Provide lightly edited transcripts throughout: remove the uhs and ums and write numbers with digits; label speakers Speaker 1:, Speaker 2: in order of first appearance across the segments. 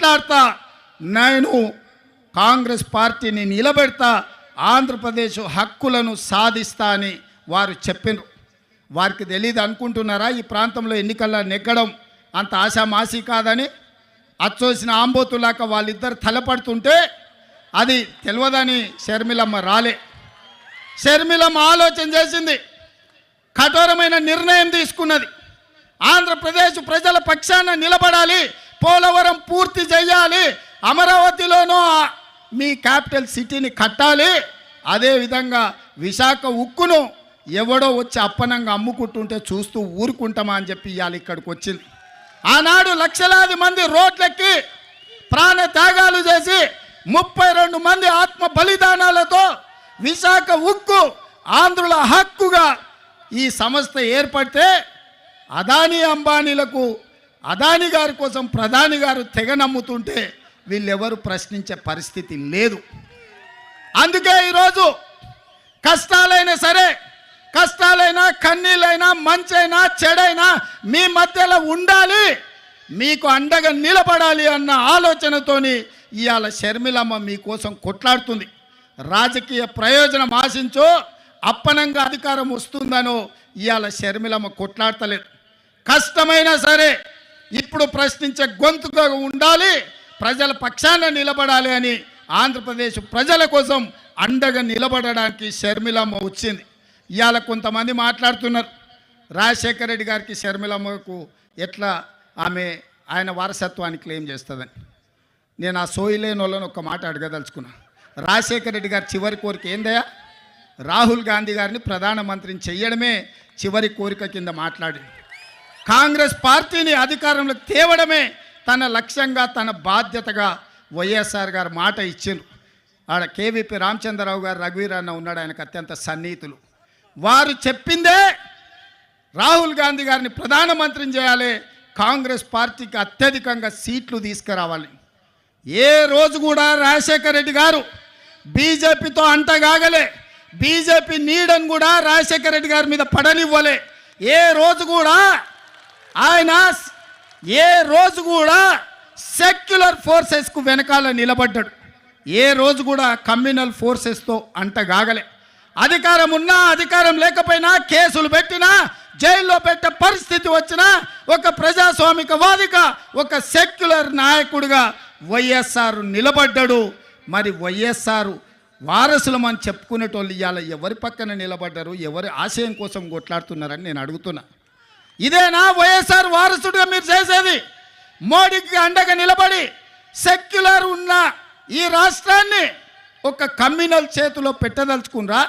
Speaker 1: కొట్లాడతా, నేను కాంగ్రెస్ పార్టీని నిలబెడతా, ఆంధ్రప్రదేశ్ హక్కులను సాధిస్తా అని వారు చెప్పినారు. వారికి తెలియదు అనుకుంటున్నారా ఈ ప్రాంతంలో ఎన్నికల్లో నెగ్గడం అంత ఆశామాసి కాదని? అచ్చోసిన ఆంబోతులాక వాళ్ళిద్దరు తలపడుతుంటే అది తెలియదని షర్మిలమ్మ రాలే. షర్మిలమ్మ ఆలోచన చేసింది, కఠోరమైన నిర్ణయం తీసుకున్నది. ఆంధ్రప్రదేశ్ ప్రజల పక్షాన నిలబడాలి, పోలవరం పూర్తి చేయాలి, అమరావతిలోనూ మీ క్యాపిటల్ సిటీని కట్టాలి, అదేవిధంగా విశాఖ ఉక్కును ఎవడో వచ్చి అప్పనంగా అమ్ముకుంటుంటే చూస్తూ ఊరుకుంటామా అని చెప్పి ఇవాళ ఇక్కడికి వచ్చింది. ఆనాడు లక్షలాది మంది రోడ్లెక్కి ప్రాణ త్యాగాలు చేసి 32 మంది ఆత్మ బలిదానాలతో విశాఖ ఉక్కు ఆంధ్రుల హక్కుగా ఈ సంస్థ ఏర్పడితే అదానీ అంబానీలకు అదానీ గారి కోసం ప్రధాని గారు తెగ నమ్ముతుంటే వీళ్ళెవరు ప్రశ్నించే పరిస్థితి లేదు. అందుకే ఈరోజు కష్టాలైనా సరే, కష్టాలైనా కన్నీళ్ళైనా మంచైనా చెడైనా మీ మధ్యలో ఉండాలి, మీకు అండగా నిలబడాలి అన్న ఆలోచనతోని ఇవాళ షర్మిలమ్మ మీకోసం కొట్లాడుతుంది. రాజకీయ ప్రయోజనం ఆశించో అప్పనంగా అధికారం వస్తుందనో ఇవాళ షర్మిలమ్మ కొట్లాడతలేదు. కష్టమైనా సరే ఇప్పుడు ప్రశ్నించే గొంతుగా ఉండాలి, ప్రజల పక్షాన నిలబడాలి అని ఆంధ్రప్రదేశ్ ప్రజల కోసం అండగా నిలబడడానికి షర్మిలమ్మ వచ్చింది. ఇవాళ కొంతమంది మాట్లాడుతున్నారు, రాజశేఖర రెడ్డి గారికి షర్మిలమ్మకు ఎట్లా ఆయన వారసత్వాన్ని క్లెయిమ్ చేస్తుందని. నేను ఆ సోయిలేని వాళ్ళని ఒక మాట అడగదలుచుకున్నా. రాజశేఖర రెడ్డి గారి చివరి కోరిక ఏందయ్యా? రాహుల్ గాంధీ గారిని ప్రధానమంత్రిని చెయ్యడమే చివరి కోరిక కింద మాట్లాడి, కాంగ్రెస్ పార్టీని అధికారంలోకి తేవడమే తన లక్ష్యంగా, తన బాధ్యతగా వైఎస్ఆర్ గారు మాట ఇచ్చిండ్రు. ఆడ కేవీపీ రామచంద్రరావు గారు, రఘువీర్ అన్న ఉన్నాడు, ఆయనకు అత్యంత సన్నిహితులు. వారు చెప్పిందే రాహుల్ గాంధీ గారిని ప్రధానమంత్రిని చేయాలి, కాంగ్రెస్ పార్టీకి అత్యధికంగా సీట్లు తీసుకురావాలి. ఏ రోజు కూడా రాజశేఖర రెడ్డి గారు బీజేపీతో అంటగాగలే, బీజేపీ నీడని కూడా రాజశేఖర రెడ్డి గారి మీద పడనివ్వలే. ఏ రోజు కూడా సెక్యులర్ ఫోర్సెస్కు వెనకాల నిలబడ్డాడు. ఏ రోజు కూడా కమ్యూనల్ ఫోర్సెస్తో అంటగాగలే. అధికారం ఉన్నా అధికారం లేకపోయినా, కేసులు పెట్టినా, జైల్లో పెట్టే పరిస్థితి వచ్చినా, ఒక ప్రజాస్వామికవాదిగా, ఒక సెక్యులర్ నాయకుడిగా వైఎస్ఆర్ నిలబడ్డాడు. మరి వైఎస్ఆర్ వారసులమని చెప్పుకునేటోళ్ళు ఇవాళ ఎవరి పక్కన నిలబడ్డారు, ఎవరి ఆశయం కోసం కొట్లాడుతున్నారని నేను అడుగుతున్నా. ఇదేనా వైఎస్ఆర్ వారసుడిగా మీరు చేసేది? మోడీకి అండగా నిలబడి సెక్యులర్ ఉన్న ఈ రాష్ట్రాన్ని ఒక కమ్యూనల్ చేతిలో పెట్టదలుచుకున్నారా?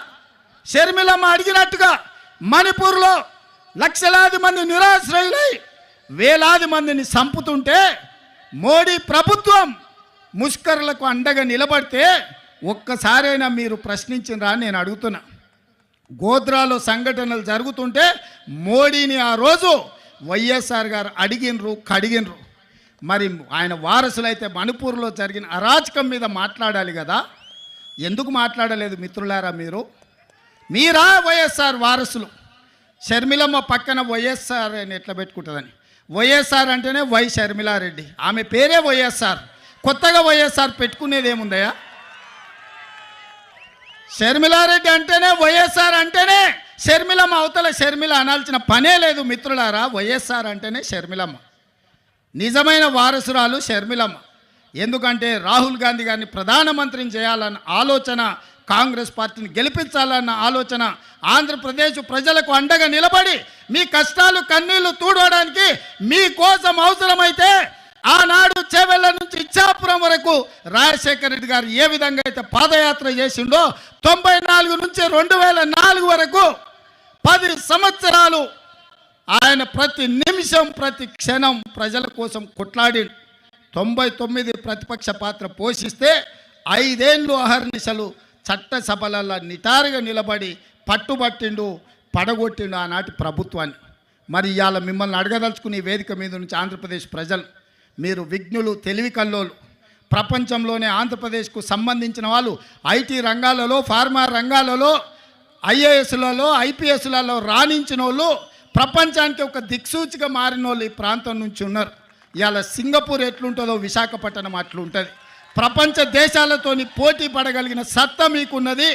Speaker 1: షర్మిలమ్మ అడిగినట్టుగా మణిపూర్లో లక్షలాది మంది నిరాశ్రయులై వేలాది మందిని చంపుతుంటే మోడీ ప్రభుత్వం ముష్కరులకు అండగా నిలబడితే ఒక్కసారైనా మీరు ప్రశ్నించినరా అని నేను అడుగుతున్నా. గోద్రాలో సంఘటనలు జరుగుతుంటే మోడీని ఆ రోజు వైఎస్ఆర్ గారు అడిగినరు, కడిగినరు. మరి ఆయన వారసులైతే మణిపూర్లో జరిగిన అరాచకం మీద మాట్లాడాలి కదా, ఎందుకు మాట్లాడలేదు మిత్రులారా? మీరా వైఎస్ఆర్ వారసులు? షర్మిలమ్మ పక్కన వైఎస్ఆర్ అని ఎట్లా పెట్టుకుంటుందని, వైఎస్ఆర్ అంటేనే వై షర్మిలారెడ్డి, ఆమె పేరే వైఎస్ఆర్. కొత్తగా వైఎస్ఆర్ పెట్టుకునేది ఏముందయ్యా? షర్మిలారెడ్డి అంటేనే వైఎస్ఆర్ అంటేనే షర్మిలమ్మ, అవతల షర్మిల అనాల్సిన పనే లేదు మిత్రులారా. వైఎస్ఆర్ అంటేనే షర్మిలమ్మ, నిజమైన వారసురాలు షర్మిలమ్మ. ఎందుకంటే రాహుల్ గాంధీ గారిని ప్రధానమంత్రిని చేయాలన్న ఆలోచన, కాంగ్రెస్ పార్టీని గెలిపించాలన్న ఆలోచన, ఆంధ్రప్రదేశ్ ప్రజలకు అండగా నిలబడి మీ కష్టాలు కన్నీళ్లు తూడవడానికి మీకోసం అవసరమైతే ఆనాడు చేవెళ్ళ నుంచి ఇచ్చాపురం వరకు రాజశేఖర రెడ్డి గారు ఏ విధంగా అయితే పాదయాత్ర చేసిండో 94 నుంచి 2004 వరకు 10 సంవత్సరాలు ఆయన ప్రతి నిమిషం ప్రతి క్షణం ప్రజల కోసం కొట్లాడి 99 ప్రతిపక్ష పాత్ర పోషిస్తే 5 ఏళ్ళు అహర్నిశలు చట్టసభలలో నిటారుగా నిలబడి పట్టుబట్టిండు, పడగొట్టిండు ఆనాటి ప్రభుత్వాన్ని. మరి ఇవాళ మిమ్మల్ని అడగదలుచుకుని వేదిక మీద నుంచి ఆంధ్రప్రదేశ్ ప్రజలు, మీరు విజ్ఞులు, తెలివి కల్లోలు, ప్రపంచంలోనే ఆంధ్రప్రదేశ్కు సంబంధించిన వాళ్ళు ఐటీ రంగాలలో, ఫార్మా రంగాలలో, ఐఏఎస్లలో, ఐపీఎస్లలో రాణించిన వాళ్ళు, ప్రపంచానికి ఒక దిక్సూచిగా మారిన వాళ్ళు ఈ ప్రాంతం నుంచి ఉన్నారు. ఇవాళ సింగపూర్ ఎట్లుంటుందో విశాఖపట్నం అట్లుంటుంది. ప్రపంచ దేశాలతోని పోటీ పడగలిగిన సత్తా మీకున్నది.